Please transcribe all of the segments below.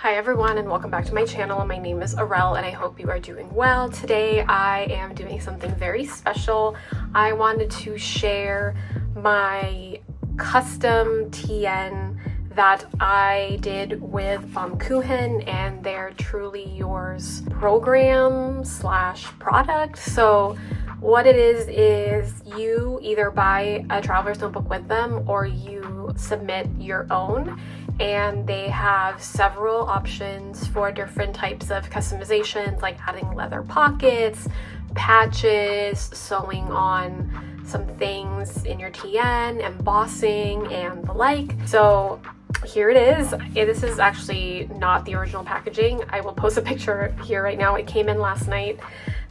Hi everyone and welcome back to my channel. My name is Arel and I hope you are doing well. Today I am doing something very special. I wanted to share my custom TN that I did with Baum-Kuchen and their Truly Yours program slash product. So what it is you either buy a traveler's notebook with them or you submit your own, and they have several options for different types of customizations, like adding leather pockets, patches, sewing on some things in your TN, embossing, and the like. So here it is. This is actually not the original packaging. I will post a picture here right now. It came in last night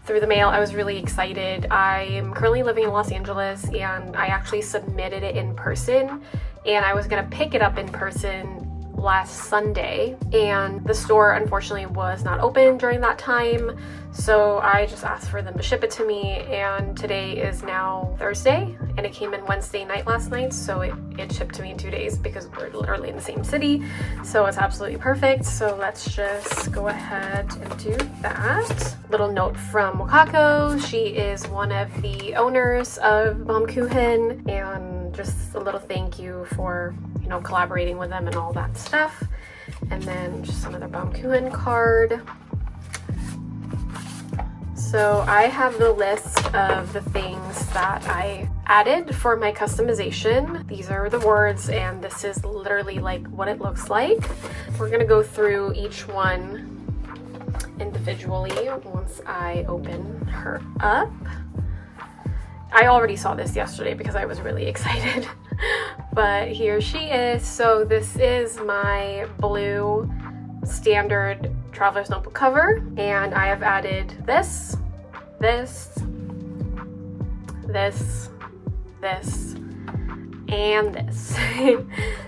through the mail. I was really excited. I am currently living in Los Angeles and I actually submitted it in person, and I was gonna pick it up in person last Sunday, and the store unfortunately was not open during that time, so I just asked for them to ship it to me, and today is now Thursday and it came in Wednesday night last night, so it shipped to me in 2 days because we're literally in the same city, so it's absolutely perfect. So let's just go ahead and do that. Little note from Wakako. She is one of the owners of Baum-Kuchen, and just a little thank you for, you know, collaborating with them and all that stuff. And then just another Baum-Kuchen card. So I have the list of the things that I added for my customization. These are the words, and this is literally like what it looks like. We're gonna go through each one individually once I open her up. I already saw this yesterday because I was really excited, but here she is. So this is my blue standard traveler's notebook cover, and I have added this, and this.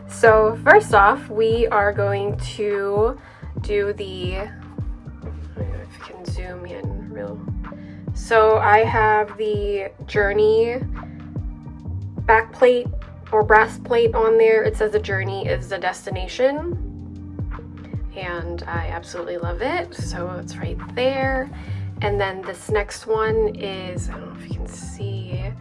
So first off, we are going to do the, I don't know if you can zoom in real. So I have the Journey back plate or brass plate on there. It says the journey is the destination, and I absolutely love it. So it's right there. And then this next one is, I don't know if you can see,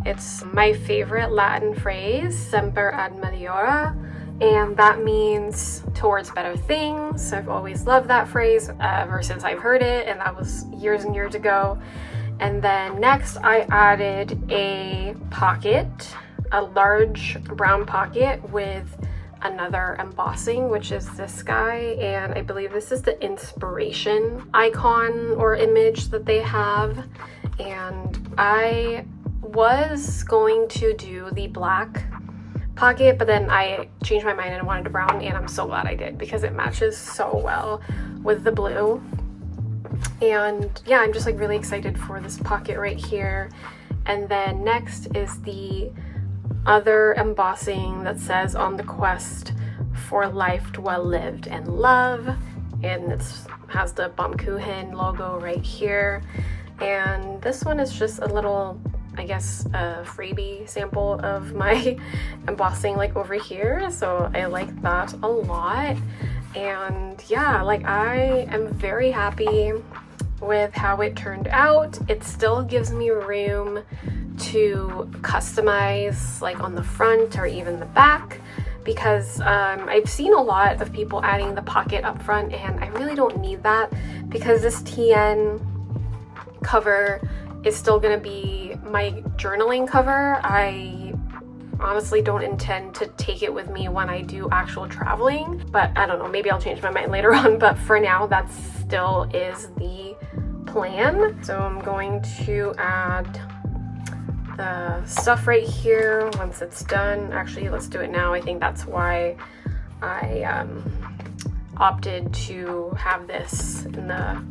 it's my favorite Latin phrase, semper ad meliora, and that means towards better things. I've always loved that phrase ever since I've heard it, and that was years and years ago. And then next I added a pocket, a large brown pocket with another embossing, which is this guy, and I believe this is the inspiration icon or image that they have. And I was going to do the black pocket, but then I changed my mind and wanted a brown, and I'm so glad I did because it matches so well with the blue. And yeah, I'm just like really excited for this pocket right here. And then next is the other embossing that says on the quest for life well lived and love, and it has the Baum-Kuchen logo right here. And this one is just a little, I guess, a freebie sample of my embossing like over here, so I like that a lot. And yeah, like I am very happy with how it turned out. It still gives me room to customize like on the front or even the back, because I've seen a lot of people adding the pocket up front, and I really don't need that because this TN cover is still gonna be my journaling cover. I honestly don't intend to take it with me when I do actual traveling, but I don't know, maybe I'll change my mind later on, but for now that still is the plan. So I'm going to add the stuff right here once it's done. Actually, let's do it now. I think that's why I opted to have this in the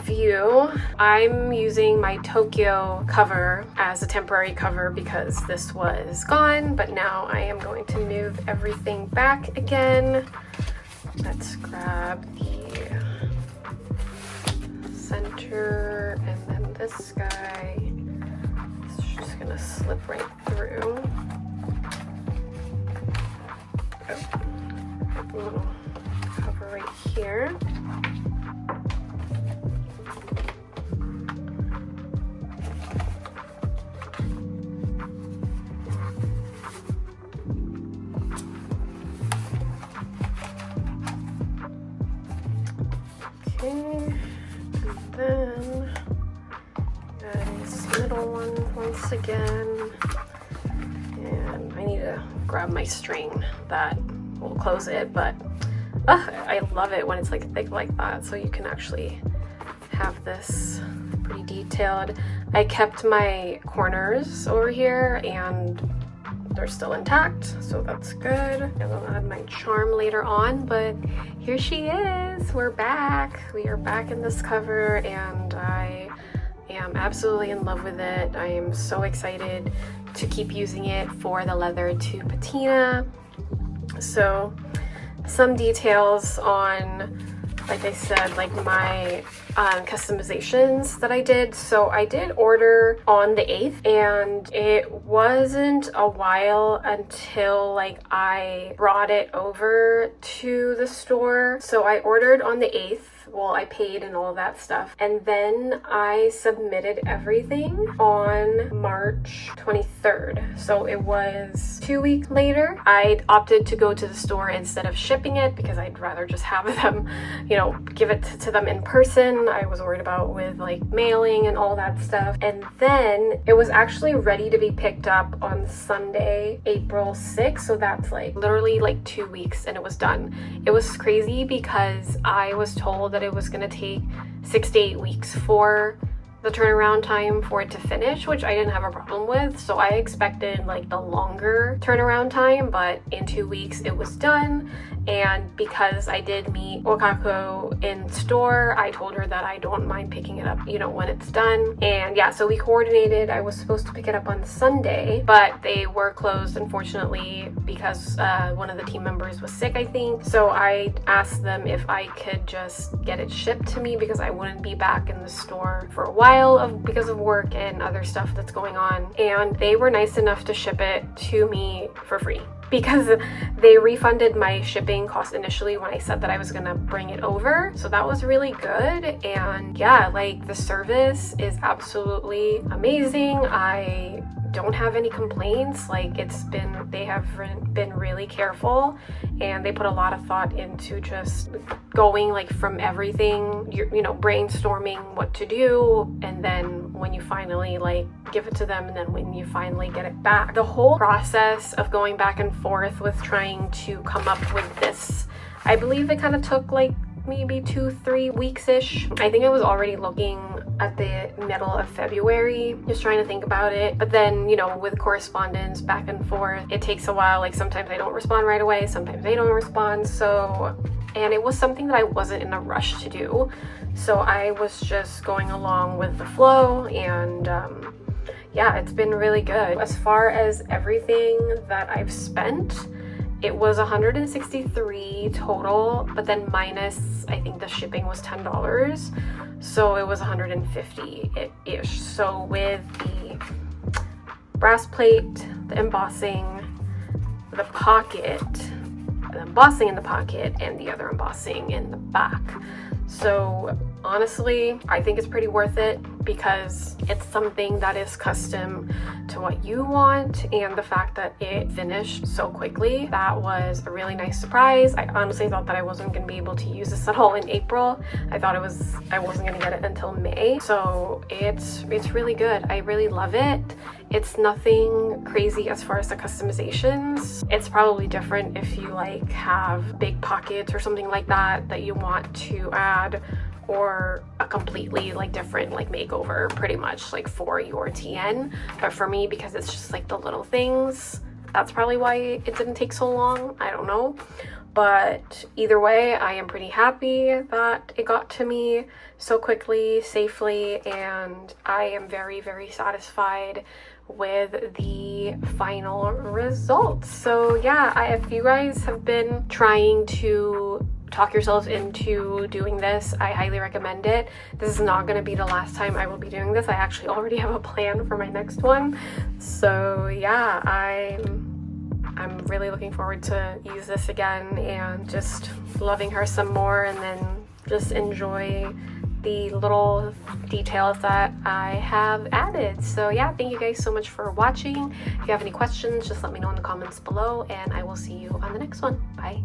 view. I'm using my Tokyo cover as a temporary cover because this was gone, but now I am going to move everything back again. Let's grab the center, and then this guy is just gonna slip right through. Oh, a little cover right here. Okay, and then this middle one once again. And I need to grab my string that will close it, but I love it when it's like thick like that, so you can actually have this pretty detailed. I kept my corners over here and they're still intact, so that's good. I will add my charm later on, but here she is. We're back. We are back in this cover and I am absolutely in love with it. I am so excited to keep using it for the leather to patina. So some details on, like I said, like my customizations that I did. So I did order on the 8th and it wasn't a while until like I brought it over to the store. So I ordered on the 8th. Well, I paid and all of that stuff. And then I submitted everything on March 23rd. So it was 2 weeks later. I opted to go to the store instead of shipping it because I'd rather just have them, you know, give it to them in person. I was worried about with like mailing and all that stuff. And then it was actually ready to be picked up on Sunday, April 6th. So that's like literally like 2 weeks and it was done. It was crazy because I was told that it was going to take 6 to 8 weeks for the turnaround time for it to finish, which I didn't have a problem with. So I expected like the longer turnaround time, but in 2 weeks it was done. And because I did meet Wakako in store, I told her that I don't mind picking it up, you know, when it's done. And yeah, so we coordinated. I was supposed to pick it up on Sunday, but they were closed, unfortunately, because one of the team members was sick, I think. So I asked them if I could just get it shipped to me because I wouldn't be back in the store for a while because of work and other stuff that's going on. And they were nice enough to ship it to me for free, because they refunded my shipping cost initially when I said that I was gonna bring it over. So that was really good. And yeah, like the service is absolutely amazing. I don't have any complaints. Like they have been really careful and they put a lot of thought into just going like from everything, you know, brainstorming what to do, and then when you finally like give it to them, and then when you finally get it back, the whole process of going back and forth with trying to come up with this, I believe it kind of took like maybe 2-3 weeks-ish. I think I was already looking at the middle of February, just trying to think about it. But then, you know, with correspondence back and forth, it takes a while. Like sometimes I don't respond right away, sometimes they don't respond. So, and it was something that I wasn't in a rush to do. So I was just going along with the flow, and yeah, it's been really good. As far as everything that I've spent, it was $163 total, but then minus, I think the shipping was $10. So it was $150-ish. So with the brass plate, the embossing, the pocket, the embossing in the pocket, and the other embossing in the back. So honestly, I think it's pretty worth it because it's something that is custom to what you want, and the fact that it finished so quickly, that was a really nice surprise. I honestly thought that I wasn't going to be able to use this at all in April. I thought I wasn't going to get it until May. So it's really good. I really love it. It's nothing crazy as far as the customizations. It's probably different if you like have big pockets or something like that you want to add, or a completely like different like makeover pretty much like for your TN. But for me, because it's just like the little things, that's probably why it didn't take so long. I don't know. But either way, I am pretty happy that it got to me so quickly, safely, and I am very, very satisfied with the final results. So yeah, if you guys have been trying to talk yourselves into doing this, I highly recommend it. This is not going to be the last time I will be doing this. I actually already have a plan for my next one. So yeah, I'm I'm really looking forward to use this again and just loving her some more, and then just enjoy the little details that I have added. So yeah, thank you guys so much for watching. If you have any questions, just let me know in the comments below, and I will see you on the next one. Bye.